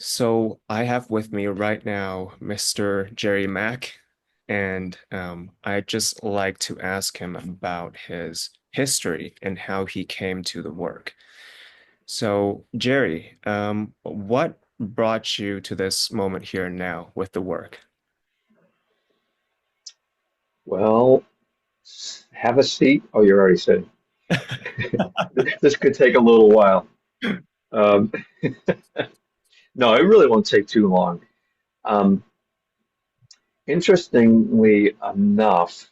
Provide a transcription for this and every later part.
So I have with me right now Mr. Jerry Mack, and I'd just like to ask him about his history and how he came to the work. So, Jerry, what brought you to this moment here and now with the work? Well, have a seat. Oh, you're already sitting. This could take a little while. Um, no, it really won't take too long. Um, Interestingly enough,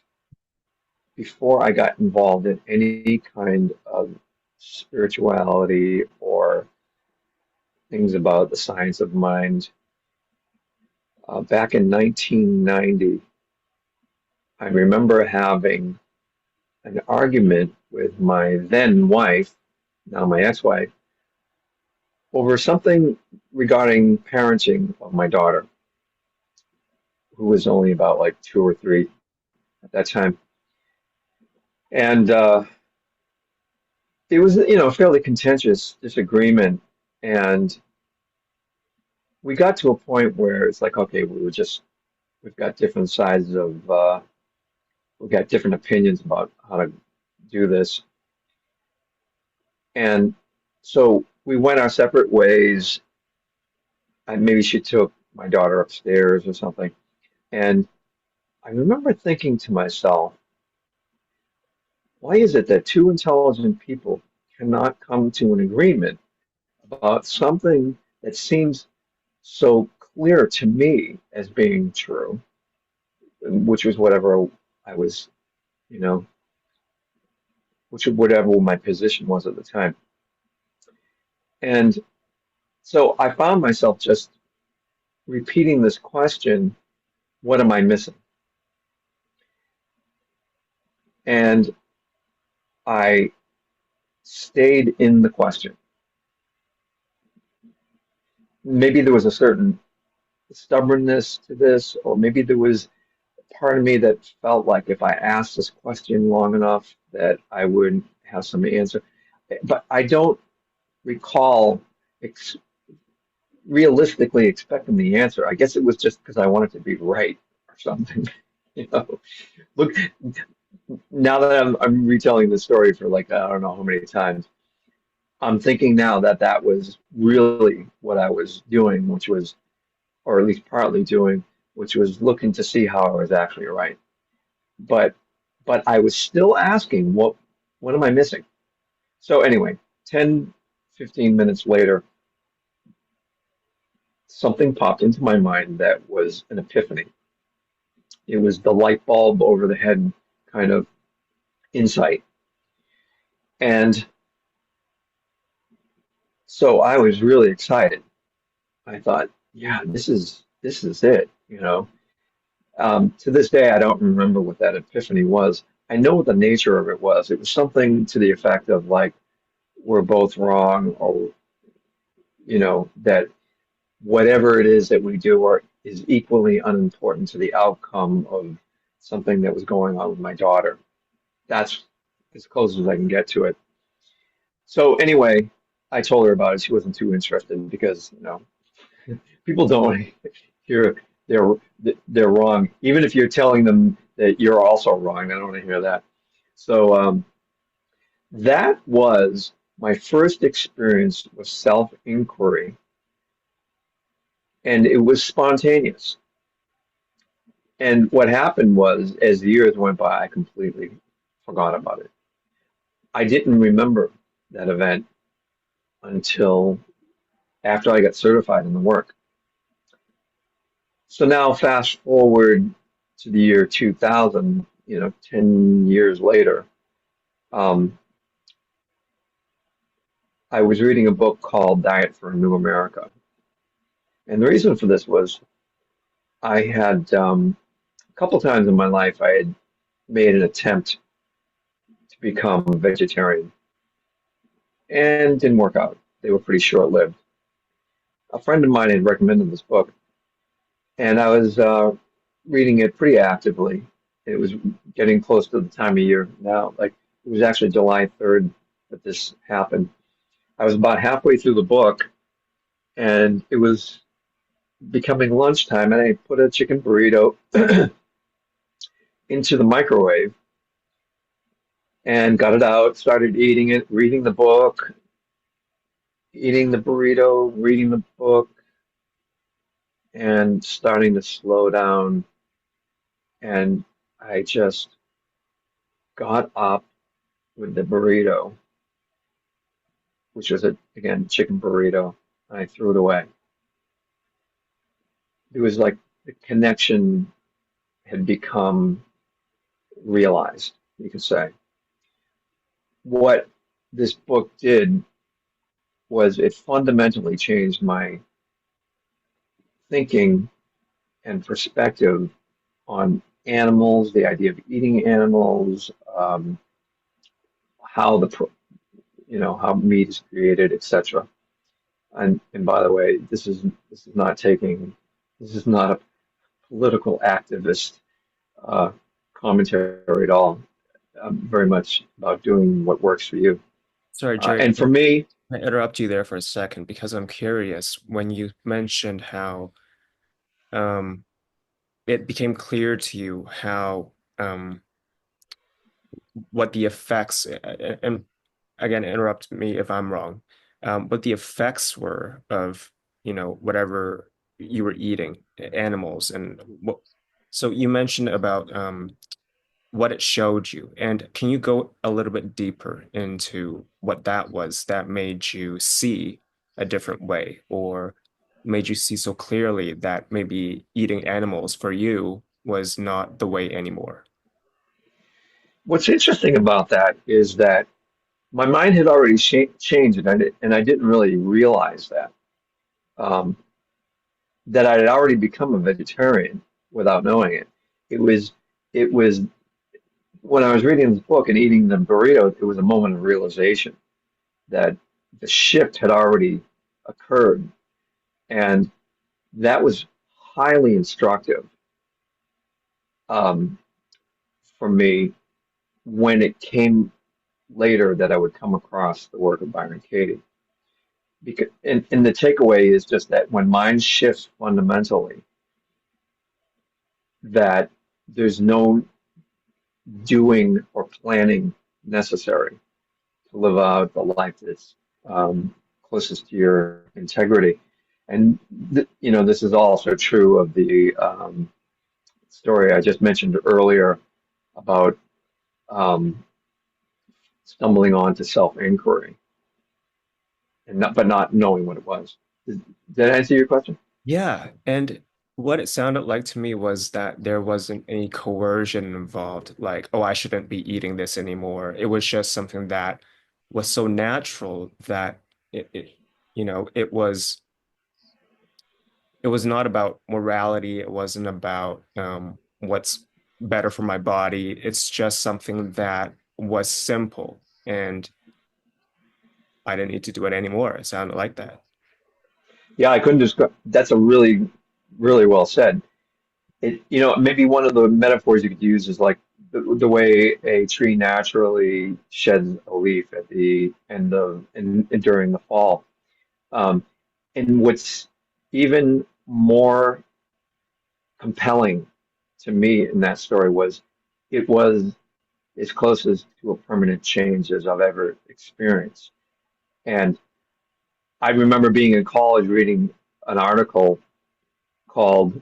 before I got involved in any kind of spirituality or things about the science of mind, back in 1990, I remember having an argument with my then wife, now my ex-wife, over something regarding parenting of my daughter, who was only about like 2 or 3 at that time. And it was, a fairly contentious disagreement. And we got to a point where it's like, okay, we've got different sides of, we've got different opinions about how to do this. And so we went our separate ways. And maybe she took my daughter upstairs or something. And I remember thinking to myself, why is it that two intelligent people cannot come to an agreement about something that seems so clear to me as being true, which was whatever I was, you know, which whatever my position was at the time. And so I found myself just repeating this question, what am I missing? And I stayed in the question. Maybe there was a certain stubbornness to this, or maybe there was part of me that felt like if I asked this question long enough that I would have some answer. But I don't recall ex realistically expecting the answer. I guess it was just because I wanted to be right or something. You know, look, now that I'm retelling the story for like I don't know how many times, I'm thinking now that that was really what I was doing, which was, or at least partly doing, which was looking to see how I was actually right. But I was still asking what am I missing? So anyway, 10, 15 minutes later, something popped into my mind that was an epiphany. It was the light bulb over the head kind of insight. And so I was really excited. I thought, yeah, this is it. To this day, I don't remember what that epiphany was. I know what the nature of it was. It was something to the effect of like, we're both wrong, or that whatever it is that we do is equally unimportant to the outcome of something that was going on with my daughter. That's as close as I can get to it. So anyway, I told her about it. She wasn't too interested because, people don't want to hear they're they're wrong. Even if you're telling them that you're also wrong, they don't want to hear that. So that was my first experience with self-inquiry, and it was spontaneous. And what happened was, as the years went by, I completely forgot about it. I didn't remember that event until after I got certified in the work. So now, fast forward to the year 2000, 10 years later, um, I was reading a book called Diet for a New America. And the reason for this was I had a couple times in my life I had made an attempt to become a vegetarian and didn't work out. They were pretty short-lived. A friend of mine had recommended this book, and I was reading it pretty actively. It was getting close to the time of year now. Like it was actually July 3rd that this happened. I was about halfway through the book, and it was becoming lunchtime, and I put a chicken burrito into the microwave and got it out, started eating it, reading the book, eating the burrito, reading the book, and starting to slow down. And I just got up with the burrito, which was again chicken burrito, and I threw it away. It was like the connection had become realized, you could say. What this book did was it fundamentally changed my thinking and perspective on animals, the idea of eating animals, how how meat is created, etc. And by the way, this is not a political activist uh, commentary at all. Very much about doing what works for you. Sorry, Jerry, And for me, I interrupt you there for a second because I'm curious when you mentioned how um, it became clear to you how what the effects and again interrupt me if I'm wrong, what the effects were of whatever you were eating, animals, and what. So you mentioned about what it showed you, and can you go a little bit deeper into what that was that made you see a different way, or made you see so clearly that maybe eating animals for you was not the way anymore? what's interesting about that is that my mind had already changed, and I didn't really realize um, that I had already become a vegetarian without knowing it. It was it was when I was reading this book and eating the burrito, it was a moment of realization that the shift had already occurred, and that was highly instructive um, for me when it came later that I would come across the work of Byron Katie. Because and the takeaway is just that when mind shifts fundamentally, that there's no doing or planning necessary to live out the life that's closest to your integrity. And this is also true of the story I just mentioned earlier about um, stumbling onto self-inquiry and not knowing what it was. Did that answer your question? Yeah, and what it sounded like to me was that there wasn't any coercion involved, like, oh, I shouldn't be eating this anymore. It was just something that was so natural that it it was not about morality. It wasn't about what's better for my body. It's just something that was simple, and I didn't need to do it anymore. It sounded like that. Yeah, I couldn't describe. That's a really, really well said. Maybe one of the metaphors you could use is like the way a tree naturally sheds a leaf at the end of and during the fall. Um, and what's even more compelling to me in that story was it was as close as to a permanent change as I've ever experienced. And I remember being in college reading an article called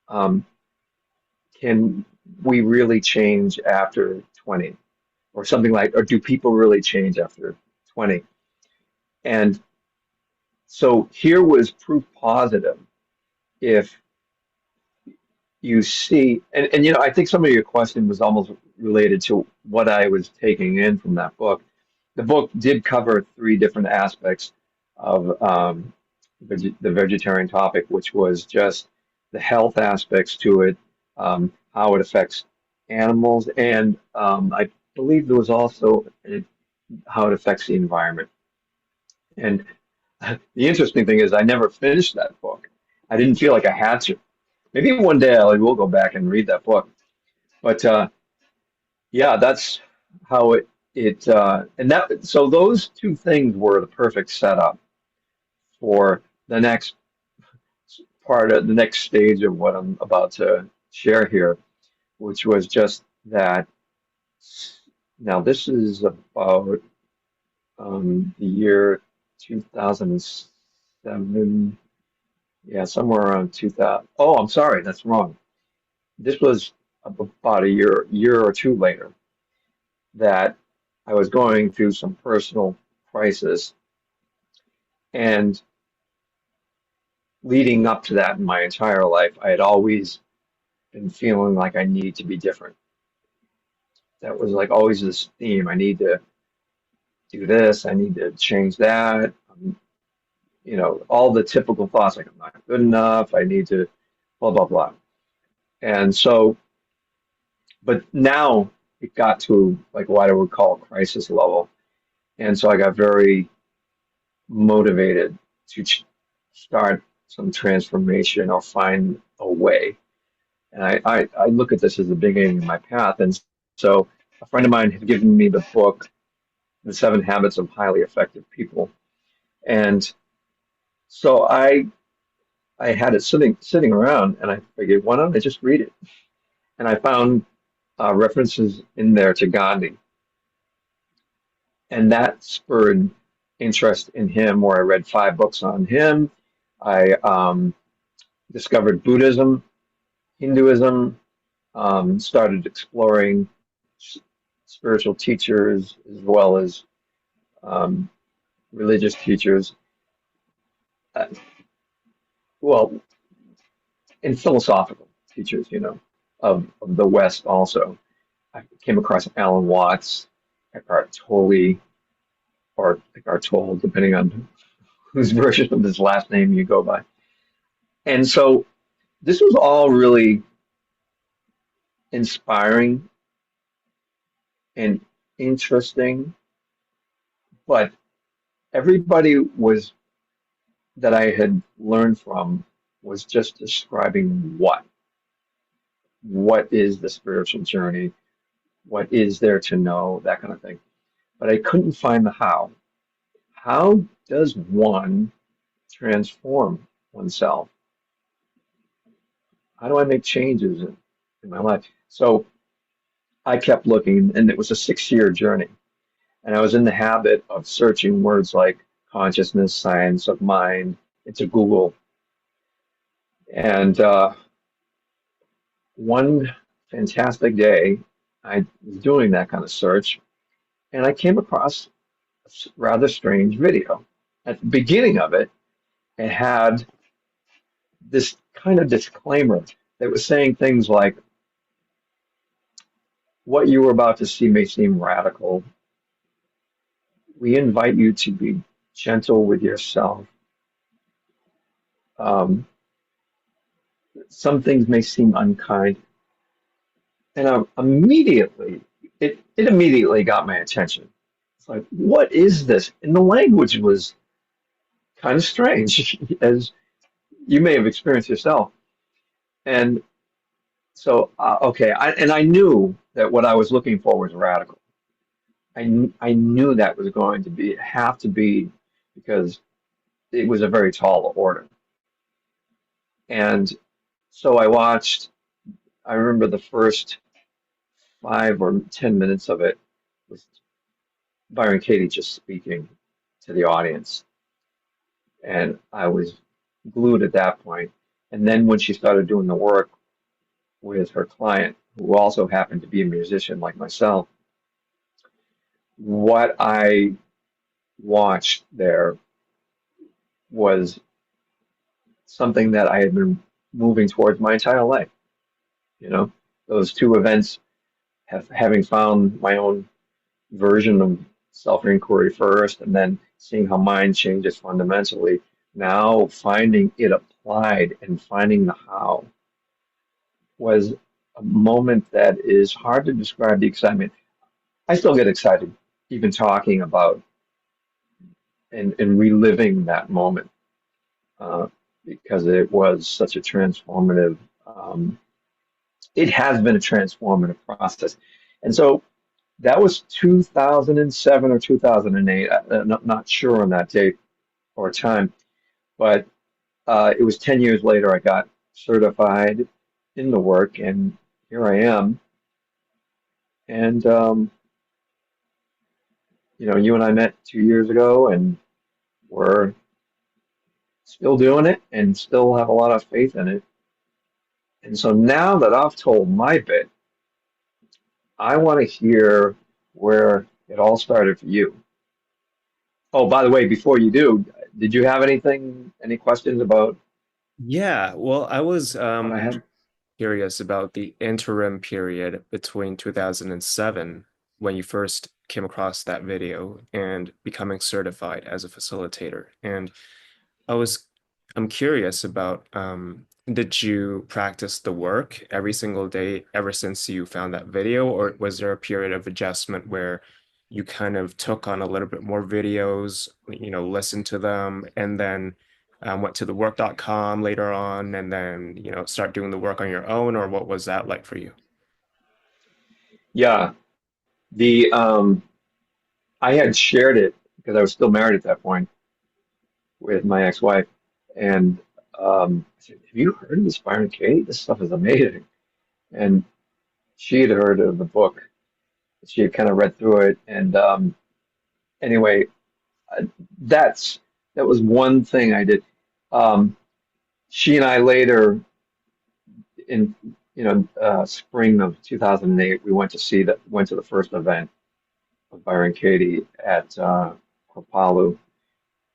um, "Can We Really Change After 20?" or something like, or do people really change after 20? And so here was proof positive. If you see, I think some of your question was almost related to what I was taking in from that book. The book did cover three different aspects of the vegetarian topic, which was just the health aspects to it, how it affects animals, and I believe there was also how it affects the environment. And the interesting thing is, I never finished that book. I didn't feel like I had to. Maybe one day I will go back and read that book. But yeah, that's how and that so those two things were the perfect setup for the next part of the next stage of what I'm about to share here, which was just that. Now, this is about the year 2007. Yeah, somewhere around 2000. Oh, I'm sorry, that's wrong. This was about a year or two later that I was going through some personal crisis. And leading up to that in my entire life, I had always been feeling like I need to be different. That was like always this theme. I need to do this. I need to change that. All the typical thoughts like I'm not good enough. I need to blah, blah, blah. And so, but now it got to like what I would call crisis level. And so I got very motivated to start some transformation or find a way. And I look at this as the beginning of my path. And so a friend of mine had given me the book, The Seven Habits of Highly Effective People. And so I had it sitting around and I figured, why don't I just read it? And I found references in there to Gandhi. And that spurred interest in him, where I read 5 books on him. I discovered Buddhism, Hinduism, started exploring spiritual teachers as well as um, religious teachers. Uh, well, and philosophical teachers, of the West also. I came across Alan Watts, Eckhart Tolle, or Eckhart Tolle, depending on whose version of his last name you go by. And so this was all really inspiring and interesting, but everybody was that I had learned from was just describing what is the spiritual journey, what is there to know, that kind of thing. But I couldn't find the how. How does one transform oneself? How do I make changes in my life? So I kept looking, and it was a 6 year journey. And I was in the habit of searching words like consciousness, science of mind into Google. And one fantastic day, I was doing that kind of search, and I came across a rather strange video. At the beginning of it, it had this kind of disclaimer that was saying things like, what you were about to see may seem radical. We invite you to be gentle with yourself. Um, some things may seem unkind. And it immediately got my attention. It's like, what is this? And the language was kind of strange, as you may have experienced yourself. And so, okay, I knew that what I was looking for was radical. I knew that was going to have to be because it was a very tall order. And so I remember the first 5 or 10 minutes of it was Byron Katie just speaking to the audience. And I was glued at that point. And then when she started doing the work with her client, who also happened to be a musician like myself, what I watched there was something that I had been moving towards my entire life. You know, those two events, having found my own version of self-inquiry first, and then seeing how mind changes fundamentally. Now finding it applied and finding the how was a moment that is hard to describe the excitement. I still get excited even talking about and reliving that moment uh, because it was such a transformative, it has been a transformative process. And so that was 2007 or 2008. I'm not sure on that date or time, but it was 10 years later I got certified in the work, and here I am. And you and I met 2 years ago, and we're still doing it and still have a lot of faith in it. And so now that I've told my bit, I want to hear where it all started for you. Oh, by the way, before you do, did you have any questions about Yeah, well, I was what I had? curious about the interim period between 2007 when you first came across that video and becoming certified as a facilitator. And I was I'm curious about did you practice the work every single day ever since you found that video, or was there a period of adjustment where you kind of took on a little bit more videos, listened to them, and then went to the work.com later on and then, start doing the work on your own, or what was that like for you? Yeah, the I had shared it because I was still married at that point with my ex-wife, and I said, "Have you heard of this Byron Katie? This stuff is amazing." And she had heard of the book. She had kind of read through it, and anyway, uh, that's that was one thing I did. Um, she and I later in spring of 2008, we went to the first event of Byron Katie at Kripalu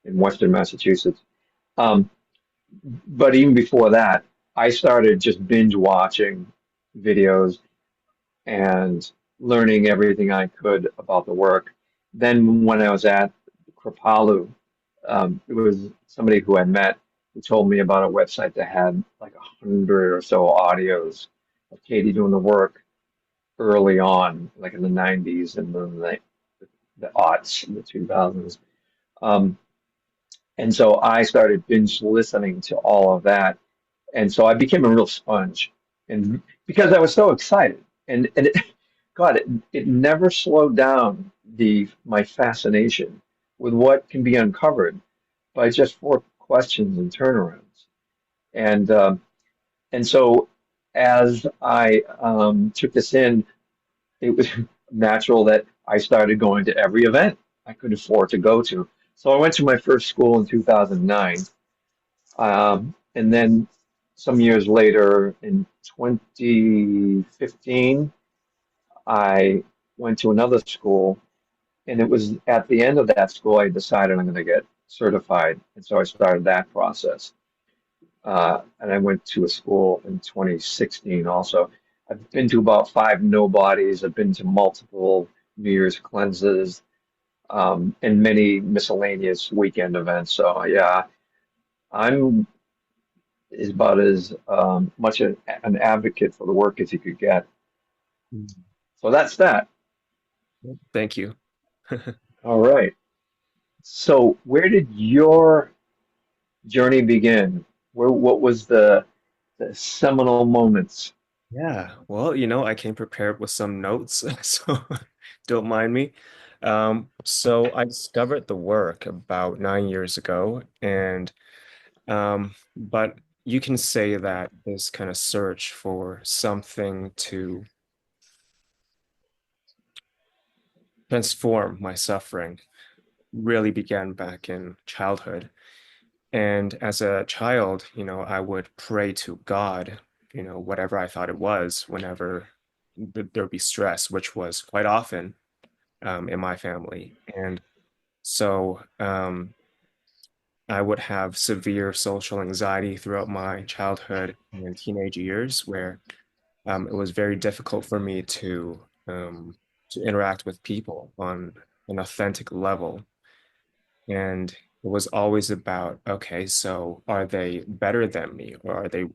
in Western Massachusetts. Um, but even before that, I started just binge watching videos and learning everything I could about the work. Then when I was at Kripalu, it was somebody who I met who told me about a website that had like 100 or so audios of Katie doing the work early on, like in the 90s and then the aughts in the 2000s. Um, and so I started binge listening to all of that. And so I became a real sponge. And because I was so excited. And God, it never slowed down my fascination with what can be uncovered by just four questions and turnarounds. And and so as I took this in, it was natural that I started going to every event I could afford to go to. So I went to my first school in 2009, and then some years later, in 2015, I went to another school, and it was at the end of that school I decided I'm going to get certified, and so I started that process. And I went to a school in 2016 also. I've been to about five nobodies. I've been to multiple New Year's cleanses, and many miscellaneous weekend events. So yeah, I'm is about as much an advocate for the work as you could get. Mm. So that's that. Thank you. All right. So where did your journey begin? What was the seminal moments? Yeah, well, I came prepared with some notes, so don't mind me. So I discovered the work about 9 years ago, and but you can say that this kind of search for something to transform my suffering really began back in childhood. And as a child, I would pray to God, whatever I thought it was, whenever there'd be stress, which was quite often in my family. And so I would have severe social anxiety throughout my childhood and teenage years, where it was very difficult for me to interact with people on an authentic level. And it was always about, okay, so are they better than me, or are they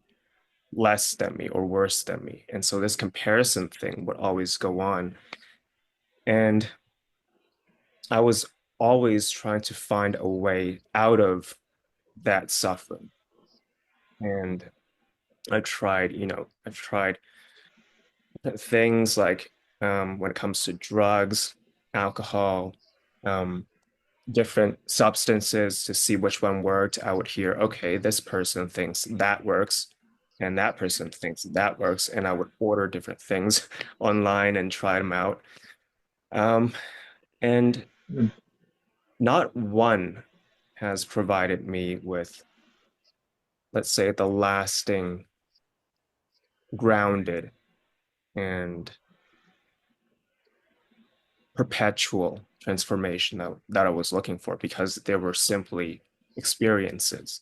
less than me, or worse than me? And so this comparison thing would always go on. And I was always trying to find a way out of that suffering. And I've tried things like when it comes to drugs, alcohol, um, different substances to see which one worked. I would hear, okay, this person thinks that works, and that person thinks that works, and I would order different things online and try them out. Um, and Mm. not one has provided me with, let's say, the lasting, grounded, and perpetual transformation that I was looking for because they were simply experiences.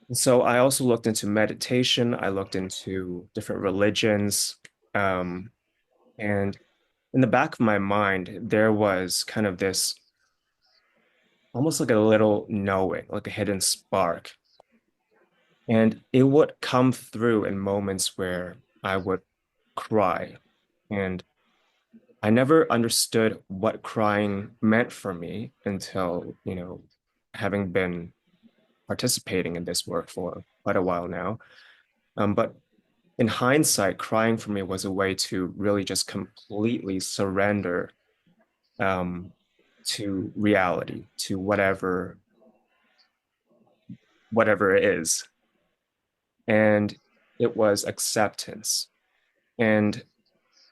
And so I also looked into meditation, I looked into different religions, um, and in the back of my mind, there was kind of this almost like a little knowing, like a hidden spark. And it would come through in moments where I would cry. And I never understood what crying meant for me until, having been participating in this work for quite a while now. But in hindsight, crying for me was a way to really just completely surrender um, to reality, to whatever it is. And it was acceptance. And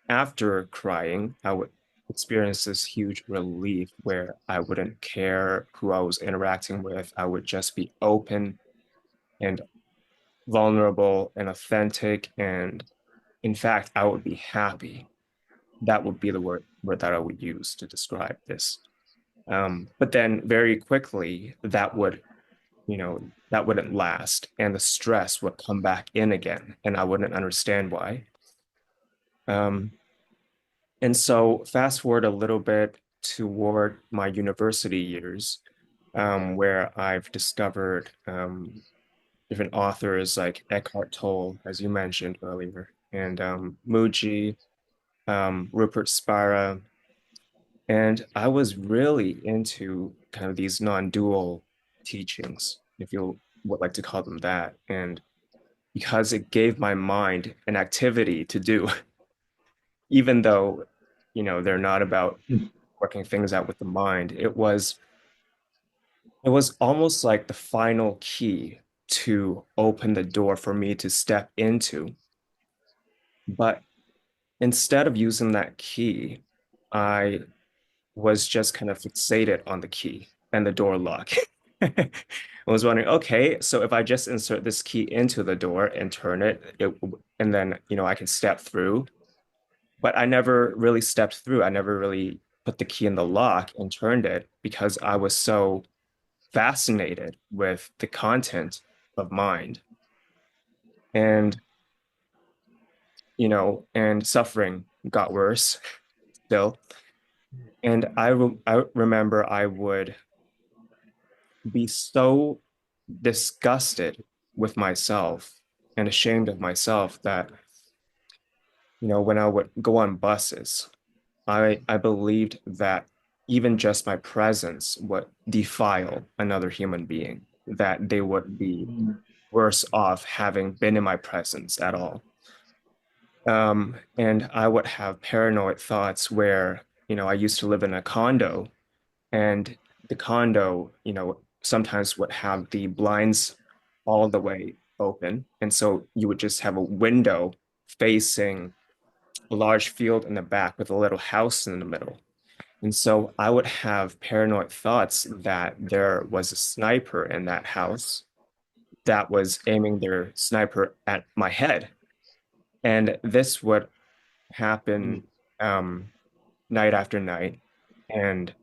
after crying, I would experience this huge relief where I wouldn't care who I was interacting with. I would just be open and vulnerable and authentic. And in fact, I would be happy. That would be the word that I would use to describe this. But then very quickly, that wouldn't last, and the stress would come back in again, and I wouldn't understand why. Um, and so, fast forward a little bit toward my university years, where I've discovered different authors like Eckhart Tolle, as you mentioned earlier, and Muji, Rupert Spira. And I was really into kind of these non-dual teachings, if you would like to call them that. And because it gave my mind an activity to do, even though, they're not about working things out with the mind, it was almost like the final key to open the door for me to step into. But instead of using that key, I was just kind of fixated on the key and the door lock. I was wondering, okay, so if I just insert this key into the door and turn it, and then, I can step through. But I never really stepped through. I never really put the key in the lock and turned it because I was so fascinated with the content of mind. And, and suffering got worse still. And I remember I would be so disgusted with myself and ashamed of myself that, when I would go on buses, I believed that even just my presence would defile another human being, that they would be Mm. worse off having been in my presence at all. And I would have paranoid thoughts where, I used to live in a condo, and the condo, sometimes would have the blinds all the way open. And so you would just have a window facing a large field in the back with a little house in the middle. And so I would have paranoid thoughts that there was a sniper in that house that was aiming their sniper at my head. And this would Mm. happen night after night. And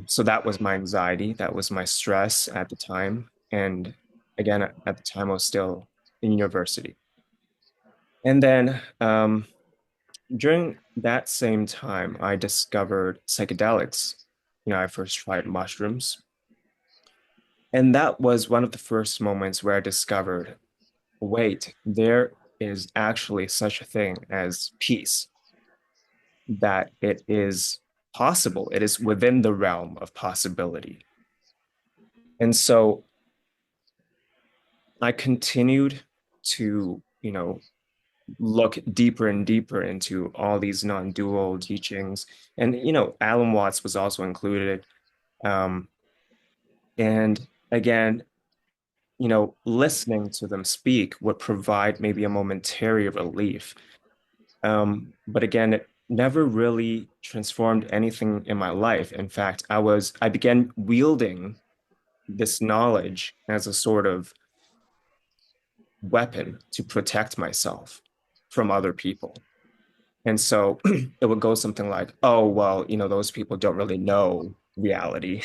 so that was my anxiety, that was my stress at the time. And again, at the time, I was still in university. And then during that same time, I discovered psychedelics. I first tried mushrooms. And that was one of the first moments where I discovered, wait, there is actually such a thing as peace, that it is possible, it is within the realm of possibility. And so I continued to, look deeper and deeper into all these non-dual teachings. And, Alan Watts was also included. Um, and again, listening to them speak would provide maybe a momentary relief. But again, it never really transformed anything in my life. In fact, I began wielding this knowledge as a sort of weapon to protect myself from other people. And so it would go something like, oh, well, those people don't really know reality.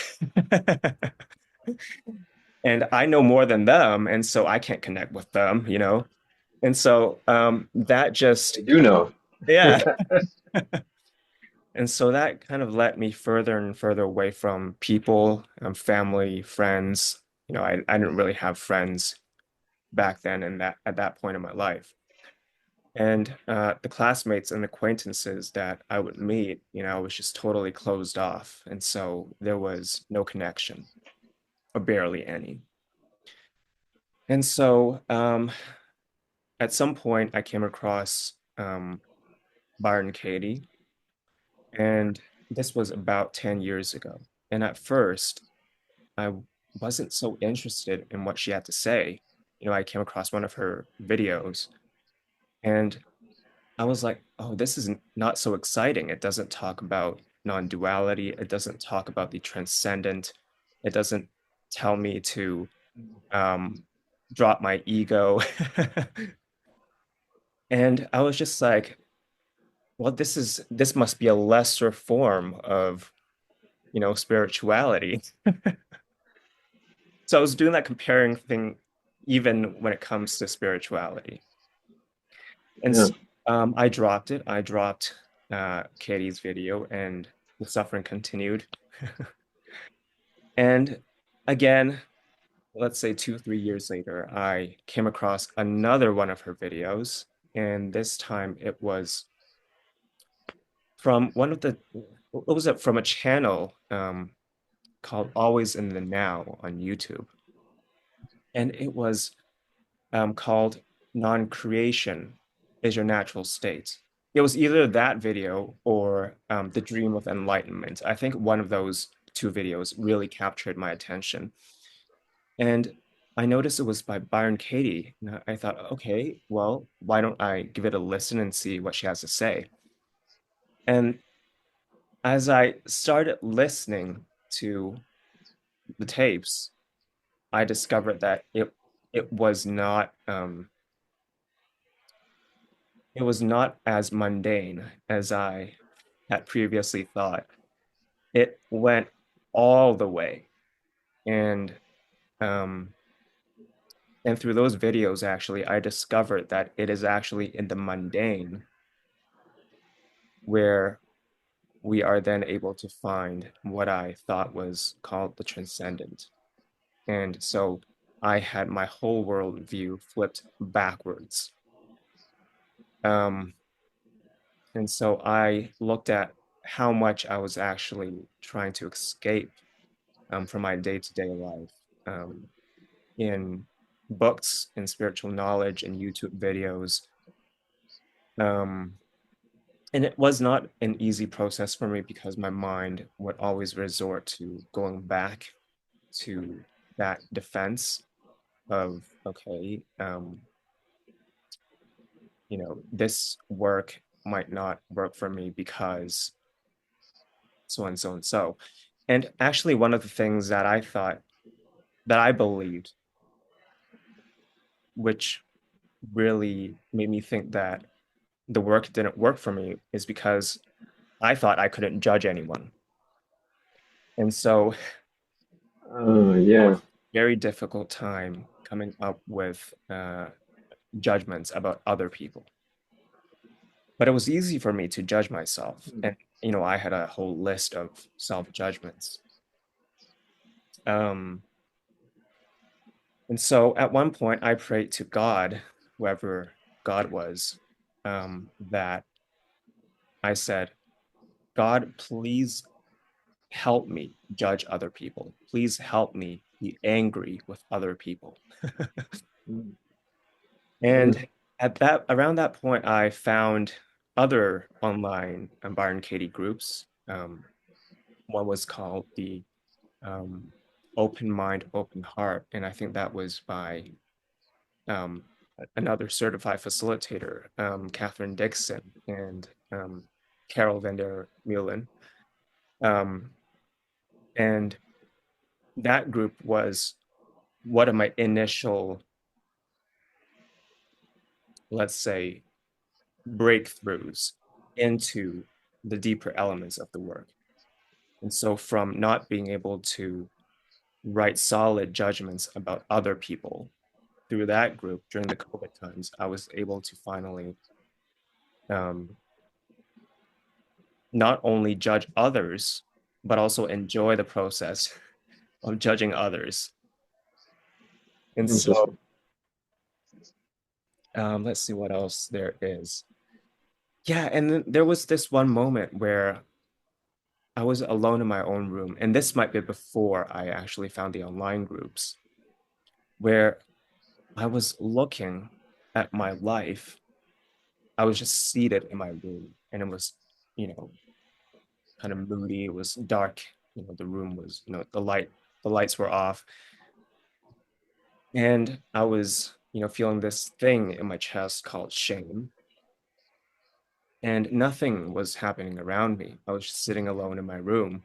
And I know more than them, and so I can't connect with them. And so that I just, do know. yeah. And so that kind of led me further and further away from people, family, friends. I didn't really have friends back then and that at that point in my life. And the classmates and acquaintances that I would meet, I was just totally closed off. And so there was no connection, or barely any. And so at some point, I came across Byron Katie, and this was about 10 years ago. And at first, I wasn't so interested in what she had to say. I came across one of her videos, and I was like, oh, this is not so exciting. It doesn't talk about non-duality. It doesn't talk about the transcendent. It doesn't tell me to um, drop my ego. And I was just like, well, this must be a lesser form of, spirituality. So I was doing that comparing thing even when it comes to spirituality. And Yeah. so, I dropped it. I dropped Katie's video, and the suffering continued. And again, let's say 2, 3 years later, I came across another one of her videos, and this time it was from what was it, from a channel called Always in the Now on YouTube. And it was called Non-Creation is Your Natural State. It was either that video or The Dream of Enlightenment. I think one of those two videos really captured my attention. And I noticed it was by Byron Katie. And I thought, okay, well, why don't I give it a listen and see what she has to say? And as I started listening to the tapes, I discovered that it was not it was not as mundane as I had previously thought. It went all the way. And um, and through those videos, actually, I discovered that it is actually in the mundane where we are then able to find what I thought was called the transcendent. And so I had my whole worldview flipped backwards. Um, and so I looked at how much I was actually trying to escape from my day-to-day life in books and spiritual knowledge and YouTube videos. Um, and it was not an easy process for me because my mind would always resort to going back to that defense of, okay, this work might not work for me because so and so and so. And actually, one of the things that I thought that I believed, which really made me think that the work didn't work for me, is because I thought I couldn't judge anyone. And so I Yeah. was very difficult time coming up with judgments about other people. But it was easy for me to judge myself. And, I had a whole list of self-judgments. Um, and so at one point, I prayed to God, whoever God was, that I said, God, please help me judge other people. Please help me be angry with other people. Mm. And Yeah. At that around that point, I found other online Byron Katie groups. One was called the um, Open Mind, Open Heart, and I think that was by um, another certified facilitator, Catherine Dixon and Carol van der Meulen. Um, and that group was one of my initial, let's say, breakthroughs into the deeper elements of the work. And so, from not being able to write solid judgments about other people through that group during the COVID times, I was able to finally um, not only judge others, but also enjoy the process of judging others. And so, Interesting. let's see what else there is. Yeah, and then there was this one moment where I was alone in my own room, and this might be before I actually found the online groups, where I was looking at my life. I was just seated in my room, and it was, you know, kind of moody. It was dark. The room was, the lights were off, and I was, feeling this thing in my chest called shame, and nothing was happening around me. I was just sitting alone in my room,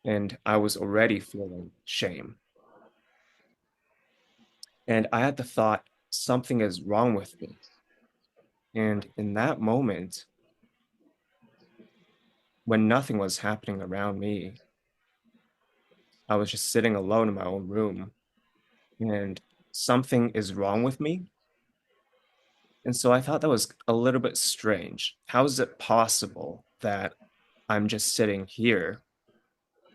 and I was already feeling shame. And I had the thought, something is wrong with me. And in that moment, when nothing was happening around me, I was just sitting alone in my own room, and something is wrong with me. And so I thought that was a little bit strange. How is it possible that I'm just sitting here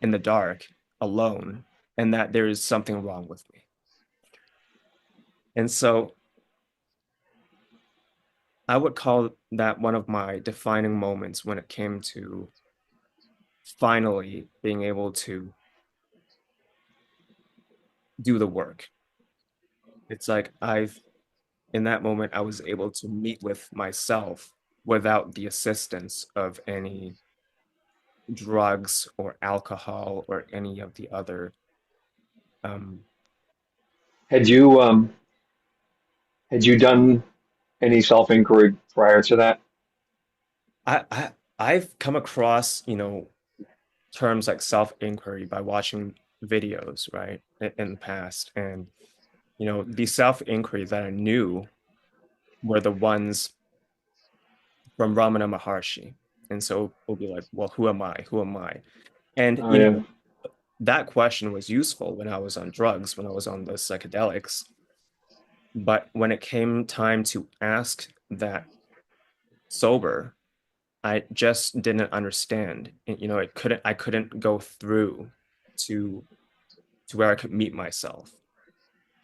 in the dark alone and that there is something wrong with me? And so I would call that one of my defining moments when it came to finally being able to do the work. It's like in that moment, I was able to meet with myself without the assistance of any drugs or alcohol or any of the other. Um, Had you had you done any self-inquiry prior to that? I've come across, terms like self-inquiry by watching videos, right, in the past, and the self-inquiry that I knew were the ones from Ramana Maharshi. And so we'll be like, well, who am I? Who am I? And, Oh yeah. that question was useful when I was on drugs, when I was on the psychedelics. But when it came time to ask that sober, I just didn't understand. And, I couldn't go through to where I could meet myself.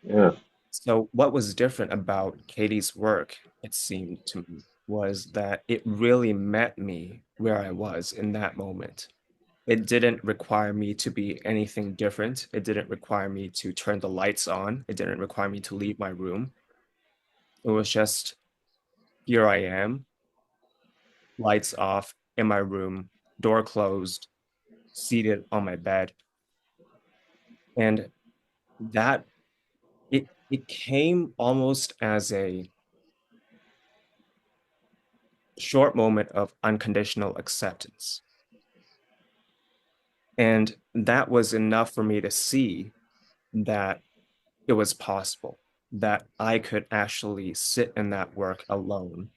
Yeah. So what was different about Katie's work, it seemed to me, was that it really met me where I was in that moment. It didn't require me to be anything different. It didn't require me to turn the lights on. It didn't require me to leave my room. It was just, here I am, lights off in my room, door closed, seated on my bed. And that it came almost as a short moment of unconditional acceptance. And that was enough for me to see that it was possible, that I could actually sit in that work alone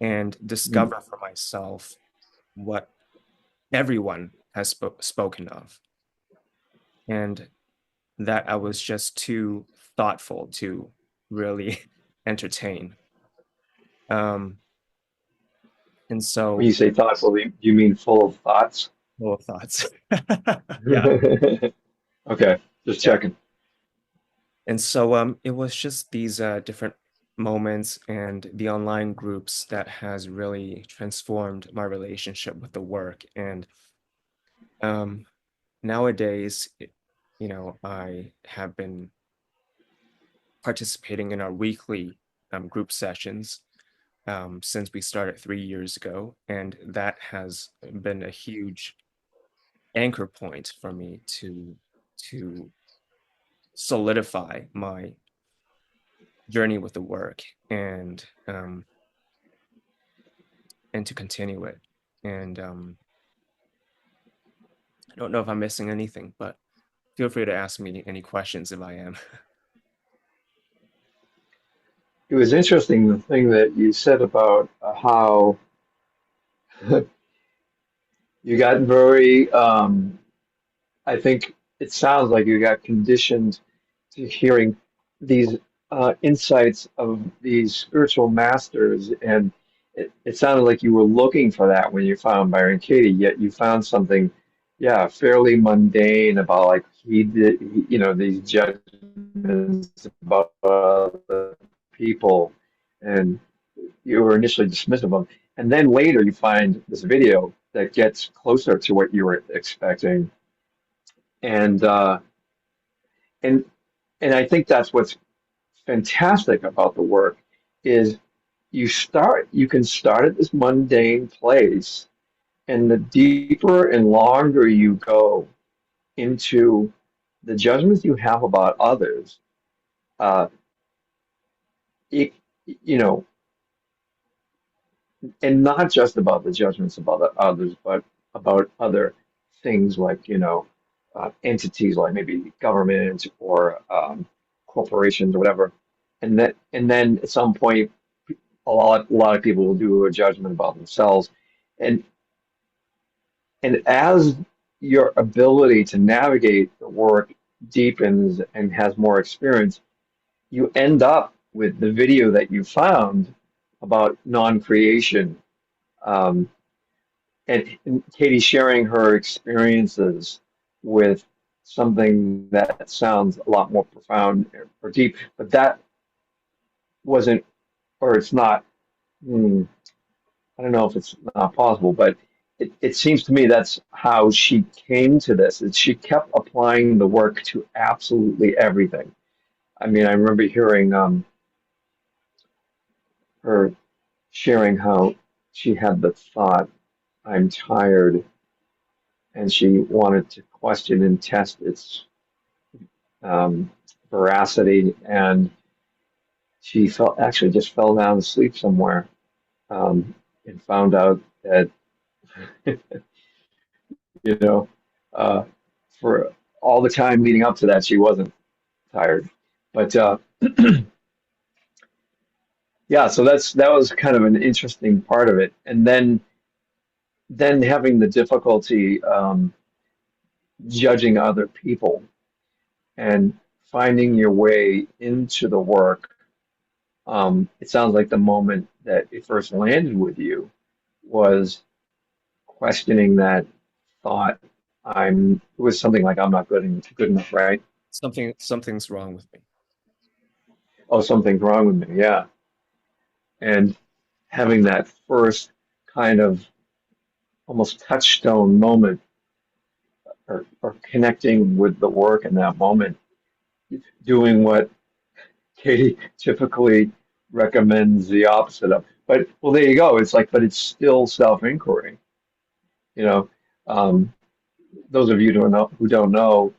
and Mm. discover for myself what everyone has spoken of, and that I was just too thoughtful to really entertain. Um, and When so, you say thoughtful, do you mean full of thoughts? full of thoughts. Yeah, Okay, just yeah. checking. And so it was just these different moments and the online groups that has really transformed my relationship with the work. And um, nowadays, I have been participating in our weekly group sessions since we started 3 years ago, and that has been a huge anchor point for me to solidify my journey with the work and to continue it. And I don't know if I'm missing anything, but feel free to ask me any questions if I am. It was interesting the thing that you said about how you got very, I think it sounds like you got conditioned to hearing these insights of these spiritual masters, and it sounded like you were looking for that when you found Byron Katie, yet you found something, yeah, fairly mundane about like he did, these judgments about other people, and you were initially dismissive of them, and then later you find this video that gets closer to what you were expecting, and uh, and and I think that's what's fantastic about the work is you can start at this mundane place, and the deeper and longer you go into the judgments you have about others, uh, it, you know, and not just about the judgments about the others, but about other things like, entities like maybe government or corporations or whatever. And then at some point, a lot of people will do a judgment about themselves. And and as your ability to navigate the work deepens and has more experience, you end up with the video that you found about non-creation. Um, and Katie sharing her experiences with something that sounds a lot more profound or deep, but that wasn't, or it's not, hmm, I don't know if it's not possible, but it seems to me that's how she came to this. Is she kept applying the work to absolutely everything. I mean, I remember hearing her sharing how she had the thought, I'm tired, and she wanted to question and test its um, veracity, and she felt actually just fell down asleep somewhere, and found out that you know uh, for all the time leading up to that she wasn't tired, but yeah, so that was kind of an interesting part of it, and then having the difficulty judging other people and finding your way into the work. It sounds like the moment that it first landed with you was questioning that thought. It was something like I'm not good enough, right? Something's wrong with me. Oh, something's wrong with me. Yeah. And having that first kind of almost touchstone moment, or connecting with the work in that moment, doing what Katie typically recommends the opposite of. But well, there you go. It's like, but it's still self-inquiry. You know, um, those of you who don't know,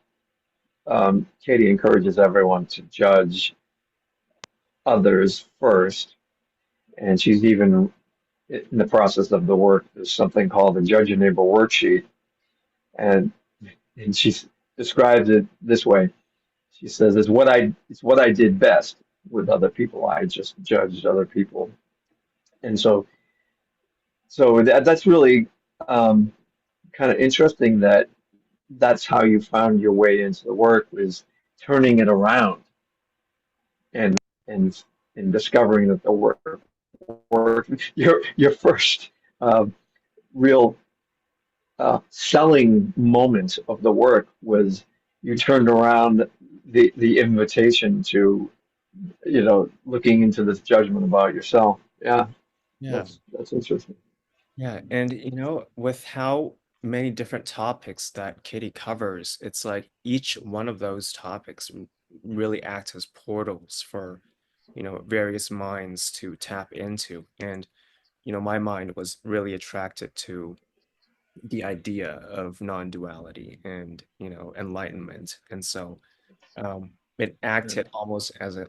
Katie encourages everyone to judge others first, and she's even in the process of the work. There's something called the Judge Your Neighbor worksheet, and she describes it this way. She says, "It's what I did best with other people. I just judged other people." And so that's really kind of interesting that that's how you found your way into the work, was turning it around and and discovering that the work your first uh, real selling moment of the work was you turned around the invitation to looking into this judgment about yourself. Yeah, Yeah. that's interesting. Yeah, and with how many different topics that Katie covers, it's like each one of those topics really acts as portals for, various minds to tap into. And, my mind was really attracted to the idea of non-duality and, enlightenment. And so it acted almost as a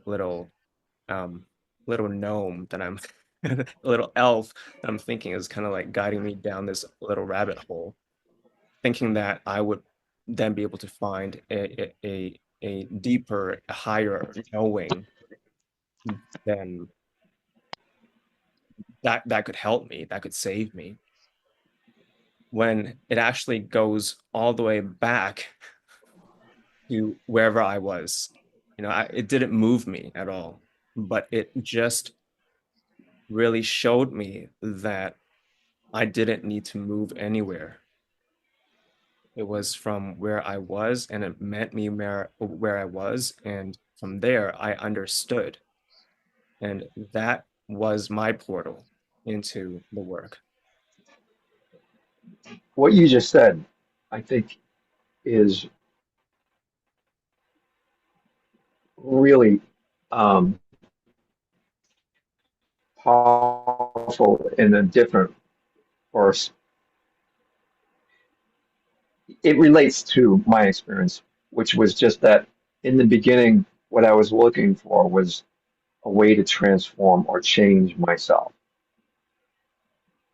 um, little gnome that I'm, a little elf that I'm thinking is kind of like guiding me down this little rabbit hole, thinking that I would then be able to find a deeper, a higher knowing than that could help me, that could save me. When it actually goes all the way back to wherever I was, it didn't move me at all, but it just really showed me that I didn't need to move anywhere. It was from where I was, and it met me where I was, and from there I understood, and that was my portal into the work. What you just said, I think, is really um, powerful in a different, or it relates to my experience, which was just that in the beginning, what I was looking for was a way to transform or change myself.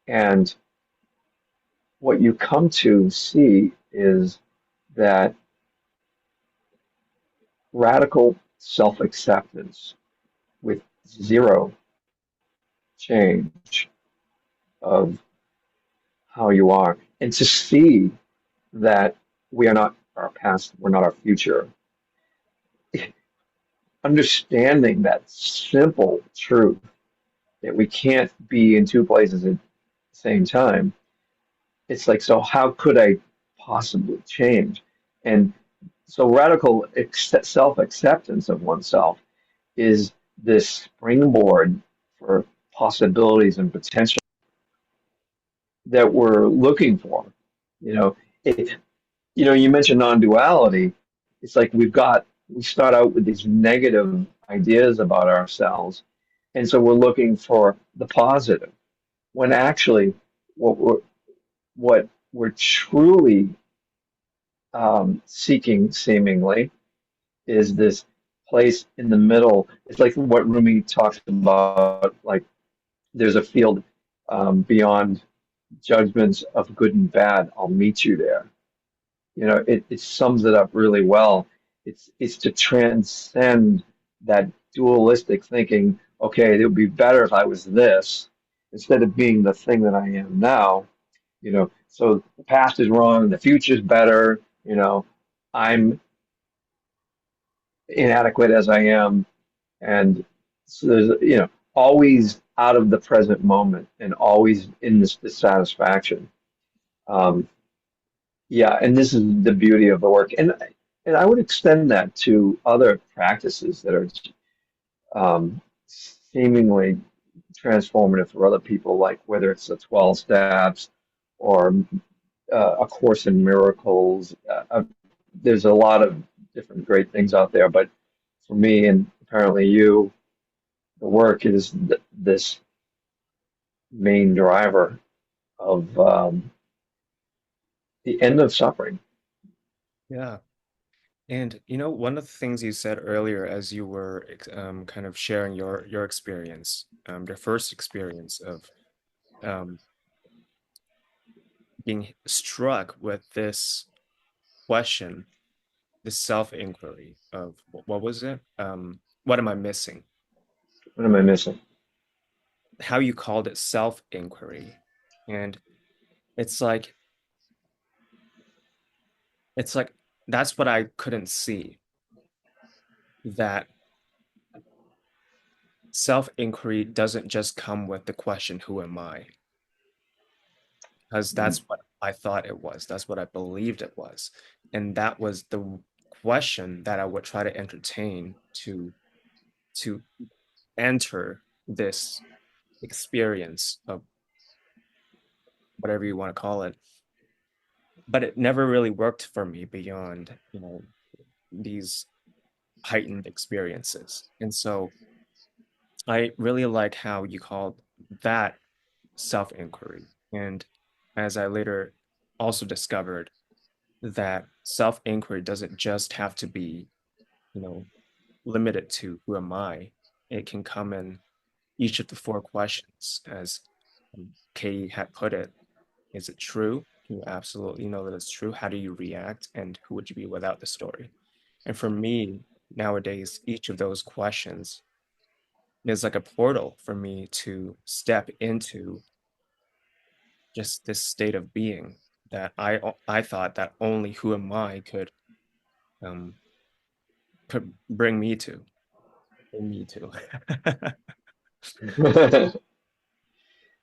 And what you come to see is that radical self-acceptance with zero change of how you are, and to see that we are not our past, we're not our future. Understanding that simple truth that we can't be in two places at the same time, it's like, so how could I possibly change? And so radical self-acceptance of oneself is this springboard for possibilities and potential that we're looking for. You know, it, you mentioned non-duality. It's like we start out with these negative ideas about ourselves, and so we're looking for the positive. When actually, what we're what we're truly seeking, seemingly, is this place in the middle. It's like what Rumi talks about. Like there's a field beyond judgments of good and bad. I'll meet you there. It sums it up really well. It's to transcend that dualistic thinking. Okay, it would be better if I was this instead of being the thing that I am now. So the past is wrong, the future is better. I'm inadequate as I am, and so there's always out of the present moment and always in this dissatisfaction. Um, Yeah, and this is the beauty of the work, and I would extend that to other practices that are seemingly transformative for other people, like whether it's the 12 steps or A Course in Miracles. There's a lot of different great things out there, but for me and apparently you, the work is this main driver of the end of suffering. Yeah. And one of the things you said earlier as you were kind of sharing your experience, your first experience of um, being struck with this question, this self-inquiry of what was it? What am I missing? What am I missing? How you called it self-inquiry. And it's like it's like that's what I couldn't see, that self-inquiry doesn't just come with the question, who am I? Because Mm. that's what I thought it was. That's what I believed it was. And that was the question that I would try to entertain to enter this experience of whatever you want to call it. But it never really worked for me beyond, these heightened experiences. And so I really like how you called that self-inquiry. And as I later also discovered, that self-inquiry doesn't just have to be, you know, limited to who am I? It can come in each of the four questions, as Katie had put it. Is it true? Can you absolutely know that it's true? How do you react? And who would you be without the story? And for me, nowadays, each of those questions is like a portal for me to step into just this state of being that I thought that only who am I um could bring me to.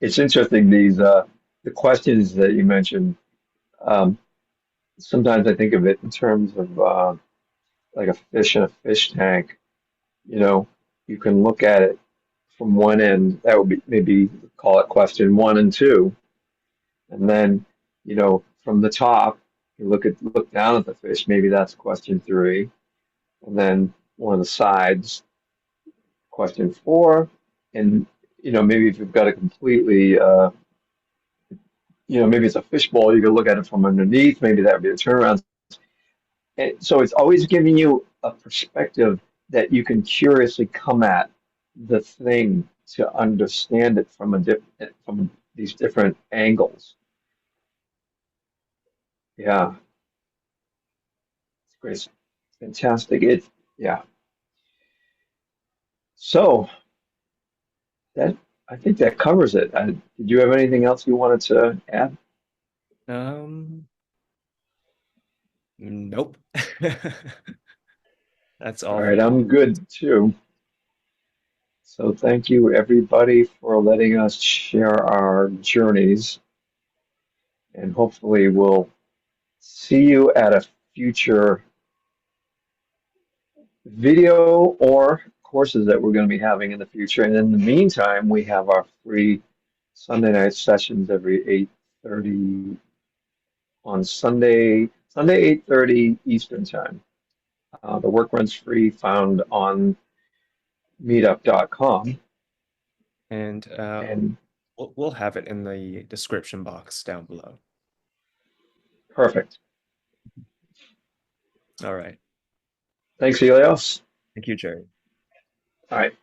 It's interesting, the questions that you mentioned. Um, Sometimes I think of it in terms of like a fish in a fish tank. You know, you can look at it from one end. That would be maybe call it question one and two, and then from the top you look down at the fish. Maybe that's question three, and then one of the sides, question four, and maybe if you've got a completely maybe it's a fishbowl, you can look at it from underneath. Maybe that would be the turnaround. And so it's always giving you a perspective that you can curiously come at the thing to understand it from these different angles. Yeah, it's great. Fantastic. Yeah. So that I think that covers it. Did you have anything else you wanted to add? Um, nope. That's All all right, for I'm good too. So thank you everybody for letting us share our journeys, and hopefully we'll see you at a future video or courses that we're going to be having in the future. And in the meantime, we have our free Sunday night sessions every 8:30 on Sunday 8:30 Eastern time. The work runs free, found on meetup.com. and And we'll have it in the description box down below. perfect. All right. Thanks, Helios. Thank you, Jerry. All right.